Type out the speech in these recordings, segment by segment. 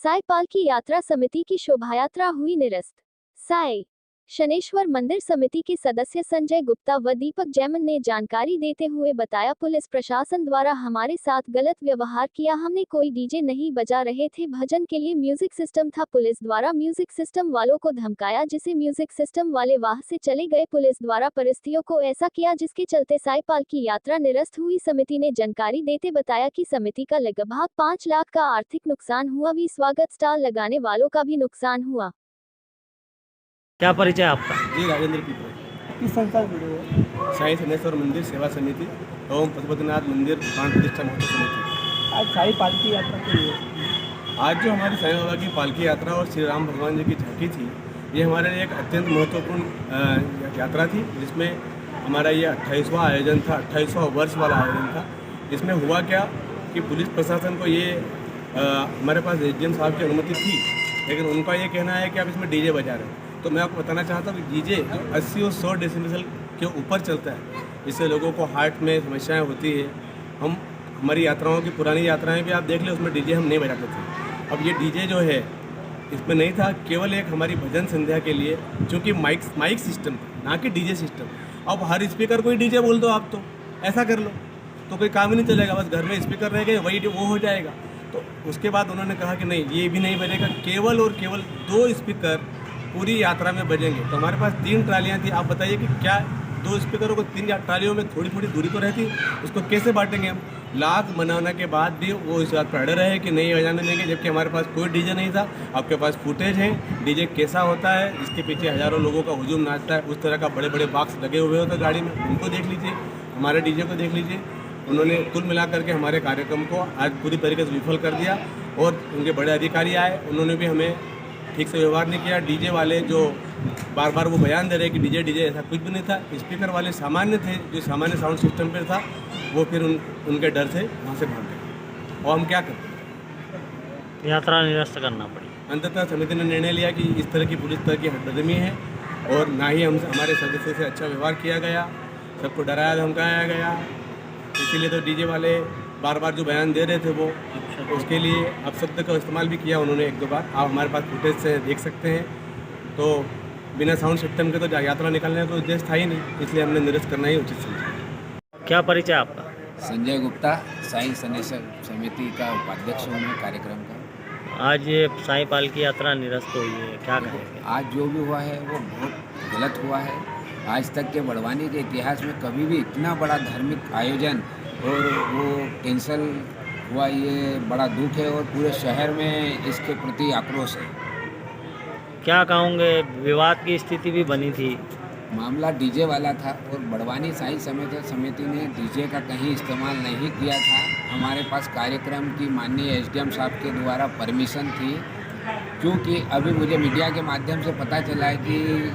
साई पालकी यात्रा समिति की शोभायात्रा हुई निरस्त। साई शनेश्वर मंदिर समिति के सदस्य संजय गुप्ता व दीपक जैमन ने जानकारी देते हुए बताया, पुलिस प्रशासन द्वारा हमारे साथ गलत व्यवहार किया। हमने कोई डीजे नहीं बजा रहे थे, भजन के लिए म्यूजिक सिस्टम था। पुलिस द्वारा म्यूजिक सिस्टम वालों को धमकाया, जिसे म्यूजिक सिस्टम वाले वहां से चले गए। पुलिस द्वारा परिस्थितियों को ऐसा किया जिसके चलते साई पालकी यात्रा निरस्त हुई। समिति ने जानकारी देते बताया कि समिति का लगभग 5 लाख का आर्थिक नुकसान हुआ। भी स्वागत स्टॉल लगाने वालों का भी नुकसान हुआ। क्या परिचय आपका? जी, राजेंद्र पीपल। किस संस्था से जुड़े हो? साई शनेश्वर मंदिर सेवा समिति एवं पशुपतिनाथ मंदिर प्राण प्रतिष्ठा महत्व समिति। आज साई पालकी यात्रा के लिए आज जो हमारी साईं बाबा की पालकी यात्रा और श्री राम भगवान जी की झांकी थी, ये हमारे लिए एक अत्यंत महत्वपूर्ण यात्रा थी, जिसमें हमारा ये 28वां आयोजन था, 28वां वर्ष वाला आयोजन था। इसमें हुआ क्या कि पुलिस प्रशासन को ये हमारे पास एसडीएम साहब की अनुमति थी, लेकिन उनका ये कहना है कि आप इसमें डीजे बजा रहे हैं। तो मैं आपको बताना चाहता हूँ कि डीजे जो 80 और 100 डेसिबल के ऊपर चलता है, इससे लोगों को हार्ट में समस्याएं होती है। हमारी यात्राओं की पुरानी यात्राएं भी आप देख लें, उसमें डीजे हम नहीं बजाते थे। अब ये डीजे जो है इसमें नहीं था, केवल एक हमारी भजन संध्या के लिए, क्योंकि माइक सिस्टम ना कि डीजे सिस्टम। अब हर स्पीकर को ही डीजे बोल दो, आप तो ऐसा कर लो तो कोई काम ही नहीं चलेगा, बस घर में स्पीकर रह गए वही वो हो जाएगा। तो उसके बाद उन्होंने कहा कि नहीं, ये भी नहीं बजेगा, केवल और केवल 2 स्पीकर पूरी यात्रा में बजेंगे। तो हमारे पास 3 ट्रालियाँ थी। आप बताइए कि क्या 2 स्पीकरों को 3 ट्रालियों में थोड़ी थोड़ी दूरी तो रहती, उसको कैसे बांटेंगे हम? लाख मनाने के बाद भी वो इस बात पर अड़े रहे कि नहीं बजाने देंगे, जबकि हमारे पास कोई डीजे नहीं था। आपके पास फुटेज है डीजे कैसा होता है, इसके पीछे हज़ारों लोगों का हुजूम नाचता है, उस तरह का बड़े बड़े बॉक्स लगे हुए होते गाड़ी में, उनको देख लीजिए, हमारे डीजे को देख लीजिए। उन्होंने कुल मिला करके हमारे कार्यक्रम को आज पूरी तरीके से विफल कर दिया। और उनके बड़े अधिकारी आए, उन्होंने भी हमें ठीक से व्यवहार नहीं किया। डीजे वाले जो बार बार वो बयान दे रहे कि डीजे डीजे, ऐसा कुछ भी नहीं था। स्पीकर वाले सामान्य थे, जो सामान्य साउंड सिस्टम पर था, वो फिर उनके डर से वहाँ से भाग गए। और हम क्या करते, यात्रा निरस्त करना पड़ी। अंततः समिति ने निर्णय लिया कि इस तरह की पुलिस तरह की हरदमी है, और ना ही हमारे सदस्यों से अच्छा व्यवहार किया गया, सबको डराया धमकाया गया। इसीलिए तो डीजे वाले बार बार जो बयान दे रहे थे वो उसके लिए अपशब्द का इस्तेमाल भी किया उन्होंने 1-2 बार। आप हमारे पास फुटेज से देख सकते हैं। तो बिना साउंड सिस्टम के तो यात्रा निकालने का उद्देश्य था ही नहीं, इसलिए हमने निरस्त करना ही उचित समझा। क्या परिचय आपका? संजय गुप्ता, साई शनेश्वर समिति का उपाध्यक्ष हूँ मैं कार्यक्रम का। आज ये साई पालकी यात्रा निरस्त हुई है, क्या कहेंगे? आज जो भी हुआ है वो बहुत गलत हुआ है। आज तक के बड़वानी के इतिहास में कभी भी इतना बड़ा धार्मिक आयोजन और वो कैंसल हुआ, ये बड़ा दुख है और पूरे शहर में इसके प्रति आक्रोश है। क्या कहूँगे, विवाद की स्थिति भी बनी थी। मामला डीजे वाला था और बड़वानी साई समिति ने डीजे का कहीं इस्तेमाल नहीं किया था। हमारे पास कार्यक्रम की माननीय एसडीएम साहब के द्वारा परमिशन थी, क्योंकि अभी मुझे मीडिया के माध्यम से पता चला है कि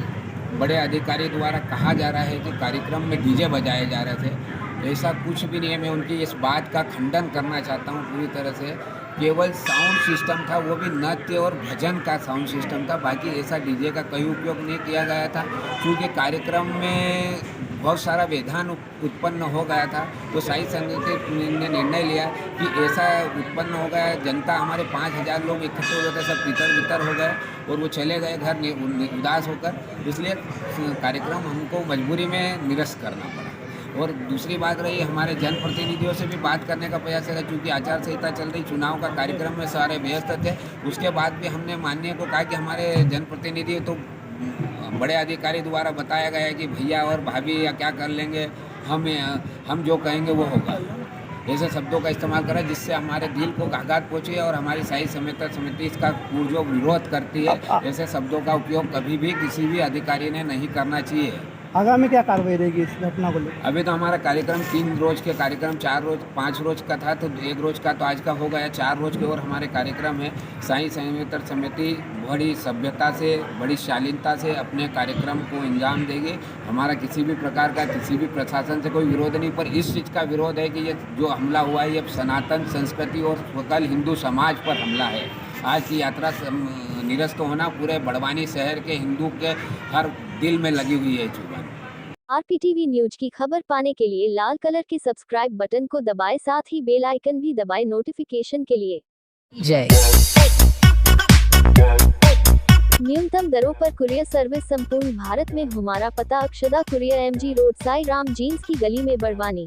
बड़े अधिकारी द्वारा कहा जा रहा है कि कार्यक्रम में डीजे बजाए जा रहे थे। ऐसा कुछ भी नहीं है। मैं उनकी इस बात का खंडन करना चाहता हूँ पूरी तरह से। केवल साउंड सिस्टम था, वो भी नृत्य और भजन का साउंड सिस्टम था, बाकी ऐसा डीजे का कोई उपयोग नहीं किया गया था। क्योंकि कार्यक्रम में बहुत सारा व्यवधान उत्पन्न हो गया था, तो साई समिति ने निर्णय लिया कि ऐसा उत्पन्न हो गया, जनता हमारे 5000 लोग इकट्ठे हो गए थे, सब तितर-बितर हो गए और वो चले गए घर उदास होकर। इसलिए कार्यक्रम हमको मजबूरी में निरस्त करना पड़ा। और दूसरी बात रही, हमारे जनप्रतिनिधियों से भी बात करने का प्रयास किया, क्योंकि आचार संहिता चल रही, चुनाव का कार्यक्रम में सारे व्यस्त थे। उसके बाद भी हमने माननीय को कहा कि हमारे जनप्रतिनिधि तो बड़े अधिकारी द्वारा बताया गया है कि भैया और भाभी या क्या कर लेंगे, हम जो कहेंगे वो होगा, ऐसे शब्दों का इस्तेमाल करा, जिससे हमारे दिल को आघात पहुँची है। और हमारी साई समिति इसका पुरजोर विरोध करती है। ऐसे शब्दों का उपयोग कभी भी किसी भी अधिकारी ने नहीं करना चाहिए। आगामी क्या कार्रवाई रहेगी इस घटना को लेकर? अभी तो हमारा कार्यक्रम 3 रोज के कार्यक्रम 4 रोज 5 रोज का था, तो 1 रोज का तो आज का हो गया, 4 रोज के और हमारे कार्यक्रम है। साई शनेश्वर समिति बड़ी सभ्यता से, बड़ी शालीनता से अपने कार्यक्रम को अंजाम देगी। हमारा किसी भी प्रकार का किसी भी प्रशासन से कोई विरोध नहीं, पर इस चीज़ का विरोध है कि ये जो हमला हुआ है, ये सनातन संस्कृति और सकल हिंदू समाज पर हमला है। आज की यात्रा निरस्त होना पूरे बड़वानी शहर के हिंदू के हर दिल में लगी हुई है जुबान। आरपीटीवी न्यूज की खबर पाने के लिए लाल कलर के सब्सक्राइब बटन को दबाएं, साथ ही बेल आइकन भी दबाएं नोटिफिकेशन के लिए। जय न्यूनतम दरों पर कुरियर सर्विस संपूर्ण भारत में। हमारा पता Akshada courier, MG road, Sai Ram jeans की गली में, बड़वानी।